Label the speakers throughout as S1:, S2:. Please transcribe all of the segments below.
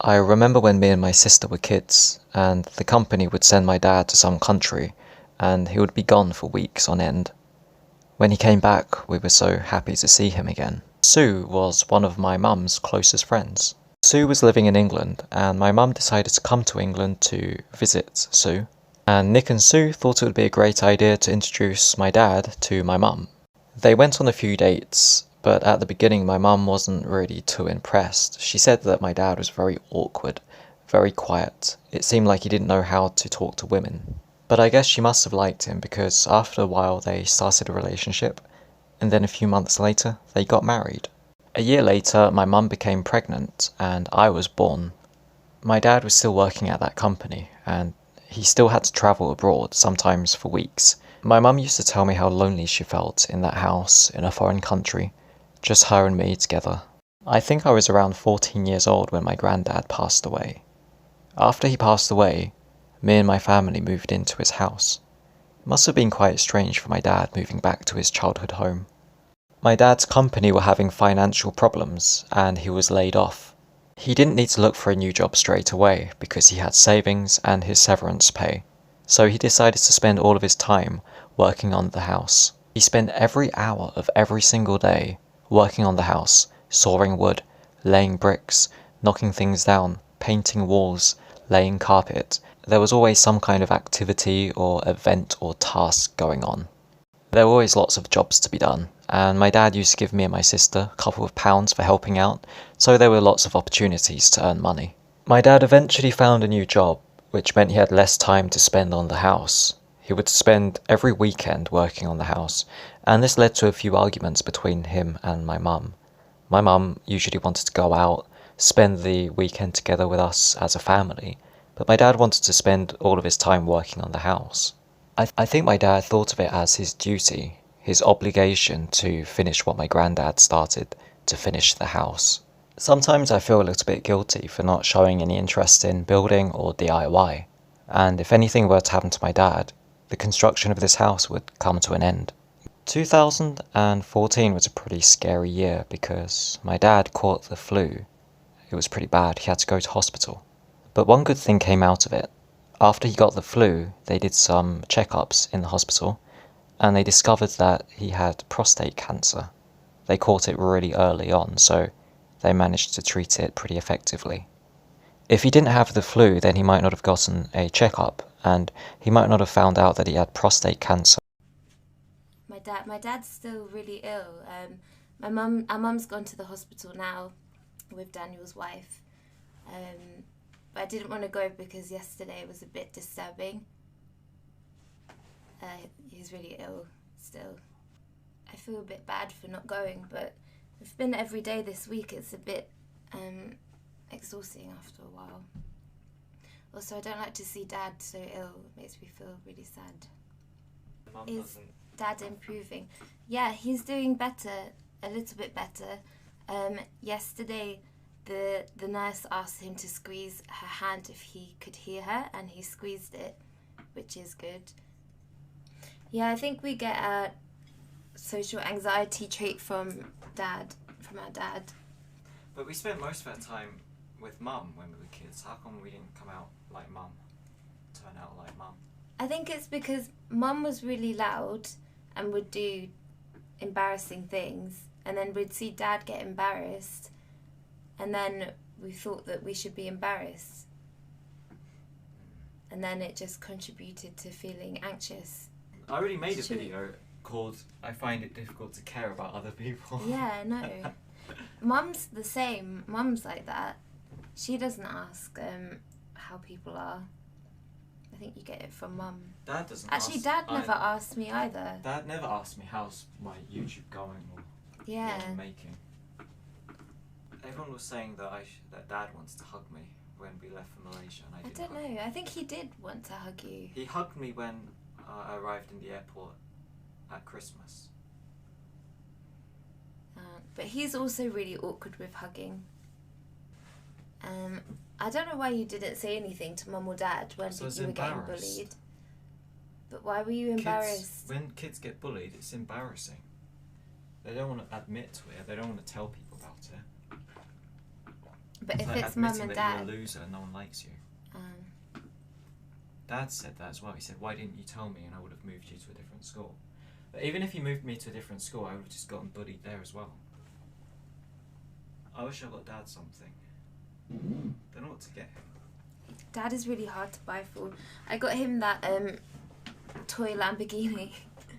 S1: I remember when me and my sister were kids, and the company would send my dad to some country, and he would be gone for weeks on end. When he came back, we were so happy to see him again. Sue was one of my mum's closest friends. Sue was living in England, and my mum decided to come to England to visit Sue. And Nick and Sue thought it would be a great idea to introduce my dad to my mum. They went on a few dates, but at the beginning my mum wasn't really too impressed. She said that my dad was very awkward, very quiet. It seemed like he didn't know how to talk to women. But I guess she must have liked him because after a while they started a relationship, and then a few months later they got married. A year later my mum became pregnant and I was born. My dad was still working at that company and he still had to travel abroad, sometimes for weeks. My mum used to tell me how lonely she felt in that house in a foreign country, just her and me together. I think I was around 14 years old when my granddad passed away. After he passed away, me and my family moved into his house. It must have been quite strange for my dad moving back to his childhood home. My dad's company were having financial problems and he was laid off. He didn't need to look for a new job straight away because he had savings and his severance pay. So he decided to spend all of his time working on the house. He spent every hour of every single day working on the house, sawing wood, laying bricks, knocking things down, painting walls, laying carpet. There was always some kind of activity or event or task going on. There were always lots of jobs to be done, and my dad used to give me and my sister a couple of pounds for helping out, so there were lots of opportunities to earn money. My dad eventually found a new job, which meant he had less time to spend on the house. He would spend every weekend working on the house, and this led to a few arguments between him and my mum. My mum usually wanted to go out, spend the weekend together with us as a family, but my dad wanted to spend all of his time working on the house. I think my dad thought of it as his duty, his obligation to finish what my granddad started, to finish the house. Sometimes I feel a little bit guilty for not showing any interest in building or DIY, and if anything were to happen to my dad, the construction of this house would come to an end. 2014 was a pretty scary year because my dad caught the flu. It was pretty bad, he had to go to hospital. But one good thing came out of it. After he got the flu, they did some checkups in the hospital, and they discovered that he had prostate cancer. They caught it really early on, so they managed to treat it pretty effectively. If he didn't have the flu, then he might not have gotten a checkup, and he might not have found out that he had prostate cancer.
S2: My dad's still really ill. Our mum's gone to the hospital now with Daniel's wife. But I didn't want to go because yesterday was a bit disturbing. He's really ill still. I feel a bit bad for not going, but it's been every day this week. It's a bit exhausting after a while. Also, I don't like to see Dad so ill. It makes me feel really sad. Is Dad improving? Yeah, he's doing better, a little bit better. Yesterday, the nurse asked him to squeeze her hand if he could hear her, and he squeezed it, which is good. Yeah, I think we get a social anxiety trait from our dad.
S1: But we spent most of our time with Mum when we were kids. How come we didn't come out like Mum? Turn out like Mum?
S2: I think it's because Mum was really loud and would do embarrassing things, and then we'd see Dad get embarrassed, and then we thought that we should be embarrassed. And then it just contributed to feeling anxious.
S1: I already made a video called I Find It Difficult to Care About Other People.
S2: Yeah, I know. Mum's the same. Mum's like that. She doesn't ask how people are. I think you get it from Mum.
S1: Dad doesn't
S2: Actually,
S1: ask.
S2: Dad never asked me either.
S1: Dad never asked me how's my YouTube going or
S2: Yeah.
S1: what I'm making. Everyone was saying that that Dad wants to hug me when we left for Malaysia, and I
S2: don't know. I think he did want to hug you.
S1: He hugged me when I arrived in the airport at Christmas.
S2: But he's also really awkward with hugging. I don't know why you didn't say anything to Mum or Dad when you were getting bullied. But why were you embarrassed?
S1: When kids get bullied, it's embarrassing. They don't want to admit to it. They don't want to tell people about it.
S2: But if
S1: like
S2: it's mum
S1: admitting
S2: and
S1: that
S2: dad,
S1: you're a loser and no one likes you. Dad said that as well. He said, why didn't you tell me and I would have moved you to a different school? But even if he moved me to a different school, I would have just gotten bullied there as well. I wish I got Dad something. Don't know what to get him.
S2: Dad is really hard to buy for. I got him that toy Lamborghini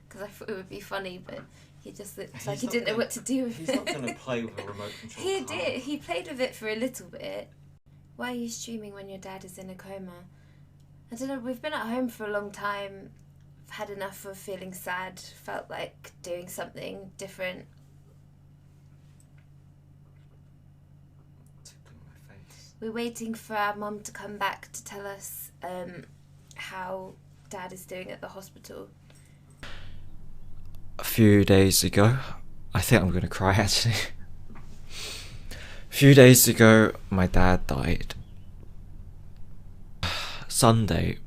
S2: because I thought it would be funny, but he just looked like he didn't know what to do with it.
S1: He's not going to play with a remote control
S2: He
S1: car.
S2: did. He played with it for a little bit. Why are you streaming when your dad is in a coma? I don't know, we've been at home for a long time. I've had enough of feeling sad. Felt like doing something different.
S1: Tickling my face.
S2: We're waiting for our mum to come back to tell us how Dad is doing at the hospital.
S1: A few days ago, I think I'm going to cry actually. A few days ago, my dad died. Sunday,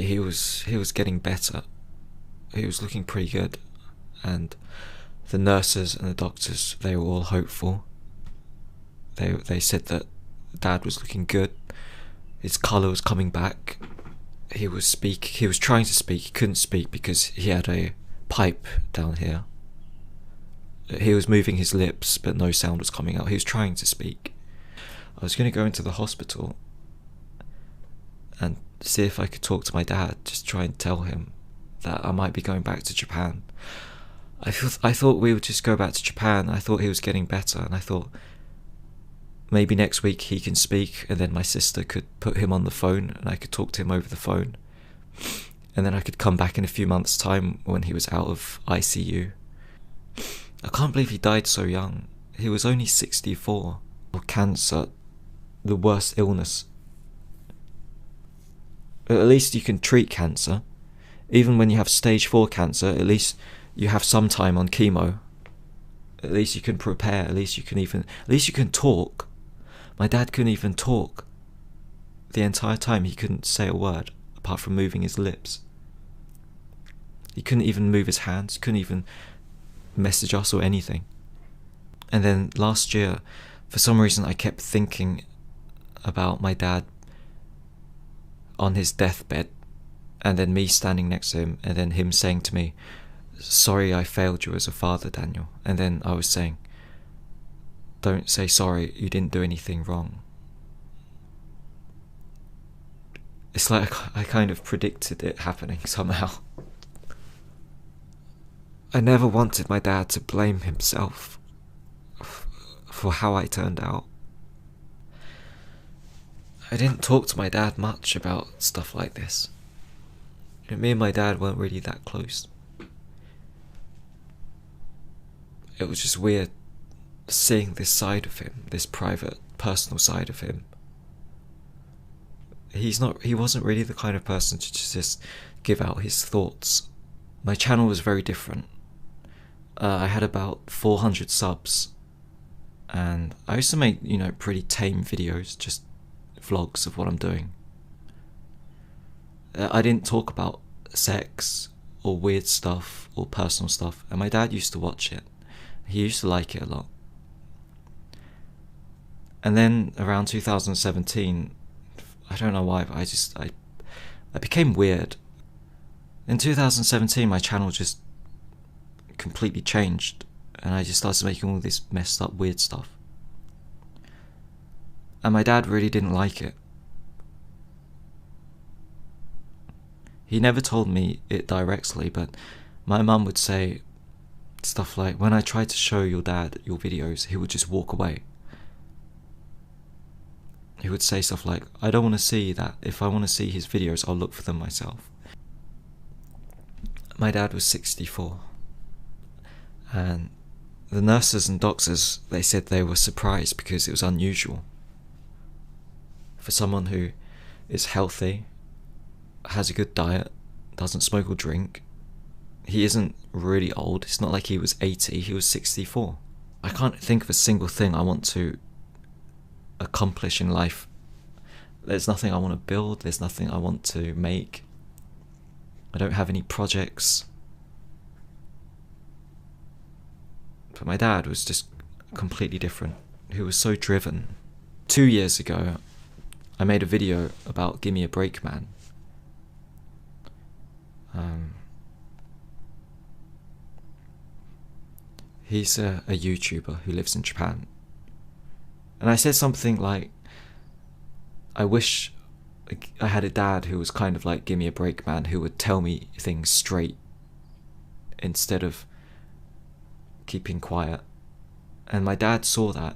S1: he was getting better. He was looking pretty good, and the nurses and the doctors, they were all hopeful. They said that Dad was looking good. His colour was coming back. He was trying to speak. He couldn't speak because he had a pipe down here. He was moving his lips, but no sound was coming out. He was trying to speak. I was going to go into the hospital and see if I could talk to my dad, just try and tell him that I might be going back to Japan. I thought we would just go back to Japan. I thought he was getting better, and I thought maybe next week he can speak, and then my sister could put him on the phone and I could talk to him over the phone, and then I could come back in a few months' time when he was out of ICU. I can't believe he died so young. He was only 64. Cancer, the worst illness. At least you can treat cancer. Even when you have stage 4 cancer, at least you have some time on chemo. At least you can prepare. At least you can talk. My dad couldn't even talk. The entire time he couldn't say a word apart from moving his lips. He couldn't even move his hands. Couldn't even message us or anything. And then last year, for some reason, I kept thinking about my dad on his deathbed, and then me standing next to him, and then him saying to me, "Sorry I failed you as a father, Daniel." And then I was saying, "Don't say sorry, you didn't do anything wrong." It's like I kind of predicted it happening somehow. I never wanted my dad to blame himself for how I turned out. I didn't talk to my dad much about stuff like this. Me and my dad weren't really that close. It was just weird seeing this side of him, this private, personal side of him. He wasn't really the kind of person to just give out his thoughts. My channel was very different. I had about 400 subs. And I used to make, pretty tame videos, just vlogs of what I'm doing. I didn't talk about sex or weird stuff or personal stuff, and my dad used to watch it. He used to like it a lot. And then around 2017, I don't know why, but I became weird. In 2017, my channel just completely changed. And I just started making all this messed up weird stuff. And my dad really didn't like it. He never told me it directly, but my mum would say stuff like, when I tried to show your dad your videos, he would just walk away. He would say stuff like, "I don't want to see that. If I want to see his videos, I'll look for them myself." My dad was 64. And the nurses and doctors, they said they were surprised because it was unusual. For someone who is healthy, has a good diet, doesn't smoke or drink, he isn't really old. It's not like he was 80, he was 64. I can't think of a single thing I want to accomplish in life. There's nothing I want to build, there's nothing I want to make. I don't have any projects. But my dad was just completely different, who was so driven. 2 years ago, I made a video about Gimme a Break Man. He's a YouTuber who lives in Japan. And I said something like, I wish I had a dad who was kind of like Gimme a Break Man, who would tell me things straight instead of keeping quiet. And my dad saw that,